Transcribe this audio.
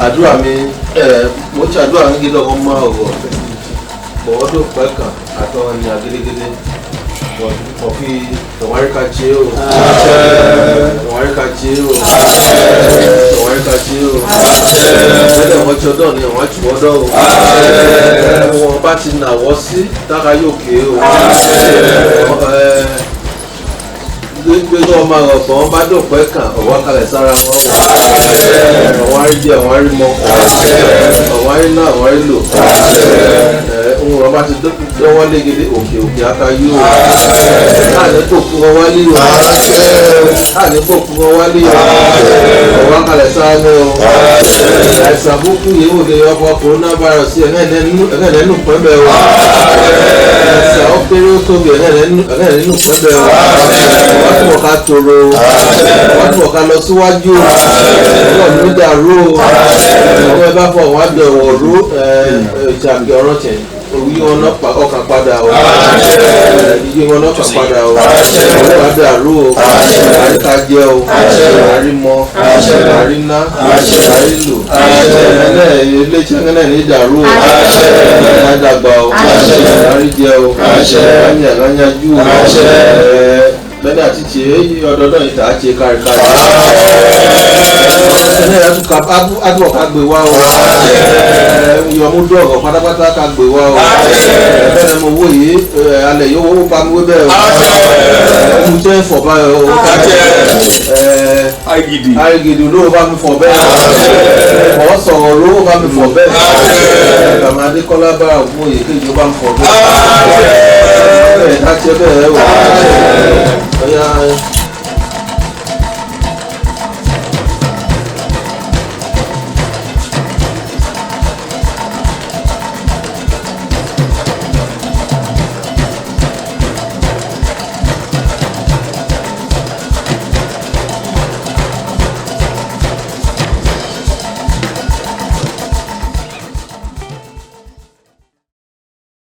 àdúrà mi mo ṣàdúrà ní gidi ọmọ máa wọ̀ bọ̀wọ́dọ̀ pẹ́kà àtọ́ ní agédégédé ọ̀fi ìwáríkà ṣe o ìwáríkà ṣe o ìwáríkà ṣe o lẹ́dẹ̀ wọ́n ti ọdọ́ ni wọ́n ti wọ́dọ́ o wọ́n bá ti nàwọ́ sí dára yóò ké o gbé ọmọ ọ̀pọ̀ wọn bá dọ̀pẹ́ kàn ọ̀wọ́ kalẹ̀ sára wọn ọ̀wọ́ arí jẹ́ ọ̀wọ́ arí mọ́ ọ̀wọ́ arí náà ọ̀wọ́ arí lò ohun ọba ti dọ́wọ́ légede òkè òkè aka yóò àníkò fún wọn wálé o àníkò fún wọn wálé o ọ̀wọ́ kalẹ̀ sára wọn o àìsàn búkú yìí wò lè ọkọ̀ coronavirus ẹ̀hẹ́nẹ́nu pẹ́bẹ́ o àìsàn ọ̀pẹ́rẹ́ ó tóbi ẹ̀hẹ́nẹ́nu pẹ́bẹ́ o wọ́n tún ọ̀ka tòrò wọ́n tún ọ̀ka lọ síwájú wọ́n ló dàrú ọmọ ẹ bá fọ wọ́n á dẹ̀wọ̀ rú ìjàmbá ọ̀rọ̀ tẹ̀ òwú wọn náà ọkà padà o iye wọn náà kà padà o ọkà dàrú o àríkàjẹ o àrímọ àríná àrílò iléeṣẹ́ náà ní ìdàrú o àdàgbà o àríjẹ o àríyànjú o lẹ́dà tí tí ọdọọdọ ìta ṣe káríkárí ẹ̀ẹ́dẹ̀ àtúbọ̀ ká gbé wá o yọmú dọ̀gọ̀ pátápátá ká gbé wá o ẹ̀ẹ́dẹ̀ mo wó yìí alẹ̀ yóò wó bá mi wé bẹ́ẹ̀ o mo jẹ́ fọ̀ báyọ̀ o àìgìdì ló bá mi fọ̀ bẹ́ẹ̀ ọ̀ sọ̀rọ̀ ló bá mi fọ̀ bẹ́ẹ̀ kàmá adékọ́lá bá òun òye kéjì ó bá mi fọ̀ bẹ́ẹ̀ ẹ̀ ká ṣe bẹ́ẹ̀ o ọ̀yà